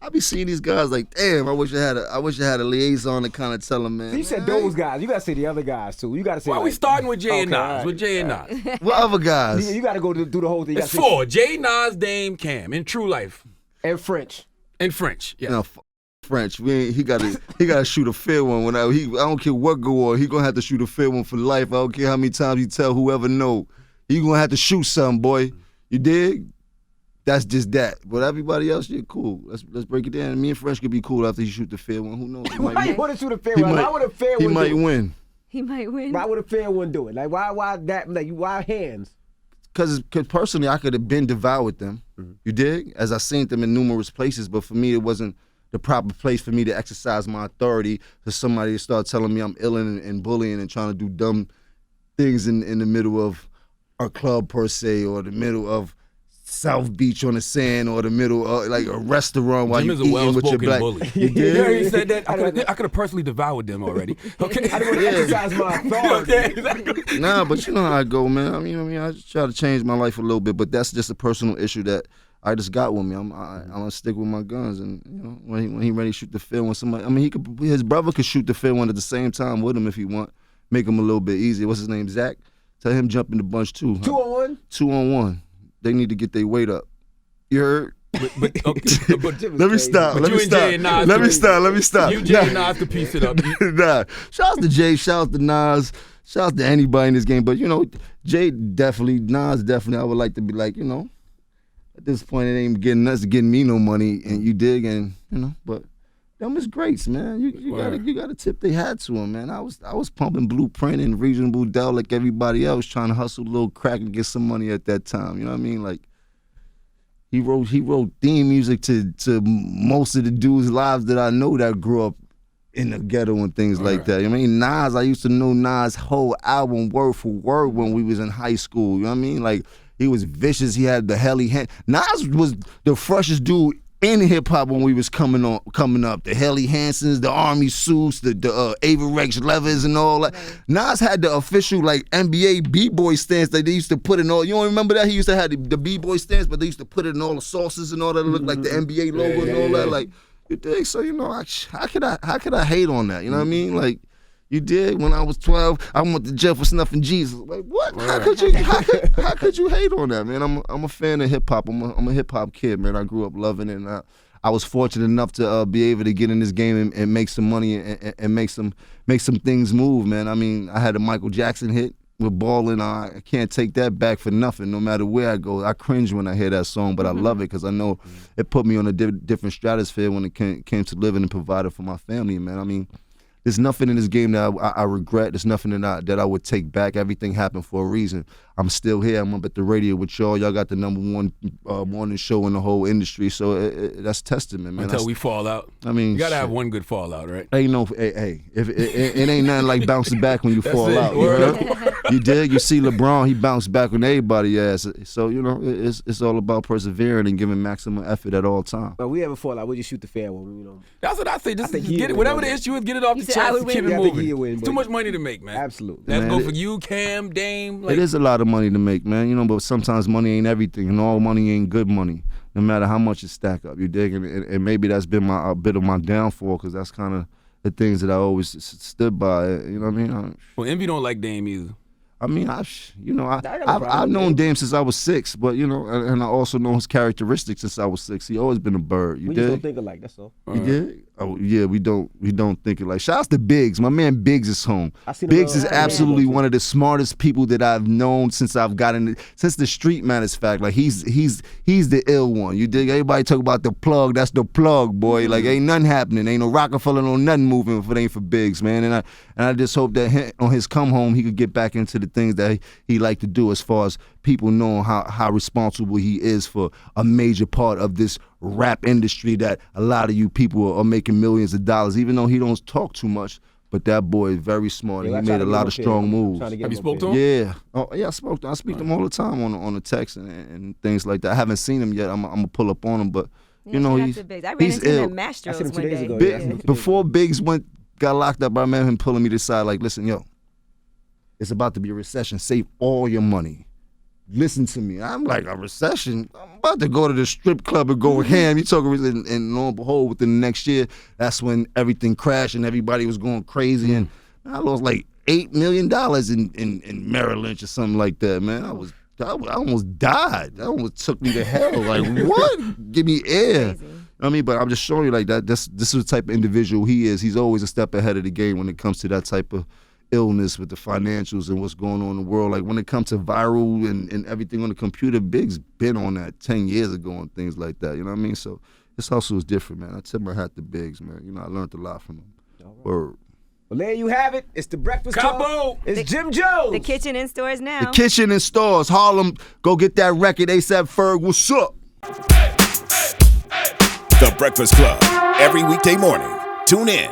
be seeing these guys like, damn, I wish I had a liaison to kind of tell them, man. You said those guys. You gotta say the other guys too. You gotta say. Why like, we starting with Jay and Nas? right, With Jay and Nas. What other guys? You gotta go do the whole thing. It's four: Jay, Nas, Dame, Cam. In True Life. And French. In French. Yeah. No, French. He gotta shoot a fair one. I don't care what go on. He gonna have to shoot a fair one for life. I don't care how many times you tell whoever know. He gonna have to shoot something, boy. You dig? That's just that. But everybody else, you're cool. Let's break it down. Me and French could be cool after you shoot the fair one. Who knows? Why you want to shoot a fair one? Why would a fair one? He might win. He might win. Why would a fair one do it? Like why that? Like why hands? Because personally, I could have been devoured them. Mm-hmm. You dig? As I seen them in numerous places, but for me, it wasn't the proper place for me to exercise my authority for somebody to start telling me I'm ill and bullying and trying to do dumb things in the middle of a club per se, or the middle of South Beach on the sand, or the middle of like a restaurant while you eating with your black. Bully. You already said that. I could have personally devoured them already. Okay. I didn't want to exercise my authority. Okay, exactly. Nah, but you know how I go, man. I mean, I just try to change my life a little bit, but that's just a personal issue that I just got with me. I'm gonna stick with my guns, and you know, when he ready to shoot the fair one, somebody. I mean, his brother could shoot the fair one at the same time with him if he want. Make him a little bit easier. What's his name? Zach. Tell him jump in the bunch too. 2-on-1. 2-on-1. They need to get their weight up. You heard? But let me stop. Let me stop. You, Jay, and Nas could piece it up. Nah. Shout out to Jay. Shout out to Nas. Shout out to anybody in this game. But, you know, Jay definitely, Nas definitely, I would like to be like, you know, at this point, it ain't getting me no money, and you dig, and, you know, but them is greats, man. You gotta tip their hat to them, man. I was pumping Blueprint and Reasonable Doubt like everybody else, trying to hustle a little crack and get some money at that time. You know what I mean? Like, he wrote theme music to most of the dudes' lives that I know that grew up in the ghetto and things like that. I mean, Nas, I used to know Nas' whole album word for word when we was in high school. You know what I mean? Like, he was vicious. He had the Helly Hand. Nas was the freshest dude in hip hop when we was coming up. The Helly Hansons, the Army suits, the Averex leathers and all that. Right. Nas had the official like NBA b-boy stance that they used to put in all. You don't remember that? He used to have the b-boy stance, but they used to put it in all the sauces and all that. It looked like the NBA logo and all that. Like, you dig? So, you know, how could I hate on that? You know what I mean? Like, you did. When I was 12, I went to jail for snuffing Jesus. Like, what? Right. How could you hate on that, man? I'm a fan of hip hop. I'm a hip hop kid, man. I grew up loving it. And I was fortunate enough to be able to get in this game and make some money and make some things move, man. I mean, I had a Michael Jackson hit with Ballin'. I can't take that back for nothing. No matter where I go, I cringe when I hear that song, but I love it because I know it put me on a different stratosphere when it came to living and providing for my family, man. I mean, there's nothing in this game that I regret. There's nothing that I would take back. Everything happened for a reason. I'm still here. I'm up at the radio with y'all. Y'all got the #1 morning show in the whole industry. So that's testament, man. Until we fall out. I mean, you gotta have one good fallout, right? Ain't no, hey, if it ain't nothing like bouncing back when you fall out. You You dig? You see LeBron, he bounced back on everybody's ass. So, you know, it's all about persevering and giving maximum effort at all times. But we ever fall out, we just shoot the fair one, you know. That's what I say. Just think get it. Whatever the issue is, get it off the said I chest would and keep win. it Yeah, I think moving. he'll win, It's but- too much money to make, man. Absolutely. Let's Man, go for you, Cam, Dame. Like, It is a lot of money to make, man. You know, but sometimes money ain't everything, and all money ain't good money, no matter how much it stack up. You dig? And maybe that's been a bit of my downfall, because that's kind of the things that I always stood by. You know what I mean? Well, Envy don't like Dame either. I've problem known with Dame since I was 6, but you know, and I also know his characteristics since I was 6. He always been a bird. You We just don't dig? think alike, that's all. You dig? Oh yeah, we don't think it like. Shouts to Biggs. My man Biggs is home. I seen him Biggs on- is Yeah. absolutely one of the smartest people that I've known since I've gotten since the street man is fact. Like he's the ill one. You dig? Everybody talk about the plug. That's the plug, boy. Like ain't nothing happening. Ain't no Rockefeller, no nothing moving if it ain't for Biggs, man. And I just hope that on his come home he could get back into the things that he like to do, as far as people knowing how responsible he is for a major part of this rap industry that a lot of you people are making millions of dollars, even though he don't talk too much. But that boy is very smart, and Yeah, I he try made to a get lot him of up here. strong I'm moves. trying to get Have you him spoke up to here. him? Yeah. Oh yeah, I spoke to him. I speak to him all the time on the text and things like that. I haven't seen him yet. I'm gonna pull up on him, but you know shout out he's to Biggs. I ran he's into him ill. at I seen Mastro's him 2 one days day. ago. Big, Yeah, I seen him 2 days before Biggs got locked up, I remember him pulling me to the side like, listen, yo, it's about to be a recession. Save all your money. Listen to me. I'm like, a recession? I'm about to go to the strip club and go ham. You talking, and lo and behold, within the next year, that's when everything crashed and everybody was going crazy. And I lost like $8 million in Merrill Lynch or something like that, man. I almost died. That almost took me to hell. Like, what? Give me air. Crazy. I mean, but I'm just showing you like that. This is the type of individual he is. He's always a step ahead of the game when it comes to that type of illness with the financials and what's going on in the world. Like when it comes to viral and everything on the computer, Big's been on that 10 years ago and things like that. You know what I mean? So this hustle is different, man. I tip my hat to Biggs, man. You know, I learned a lot from him. Word. Well, there you have it. It's the Breakfast Capo. Club. It's Jim Jones. The kitchen in stores now. The kitchen and stores. Harlem, go get that record. ASAP Ferg, what's up? The Breakfast Club. Every weekday morning. Tune in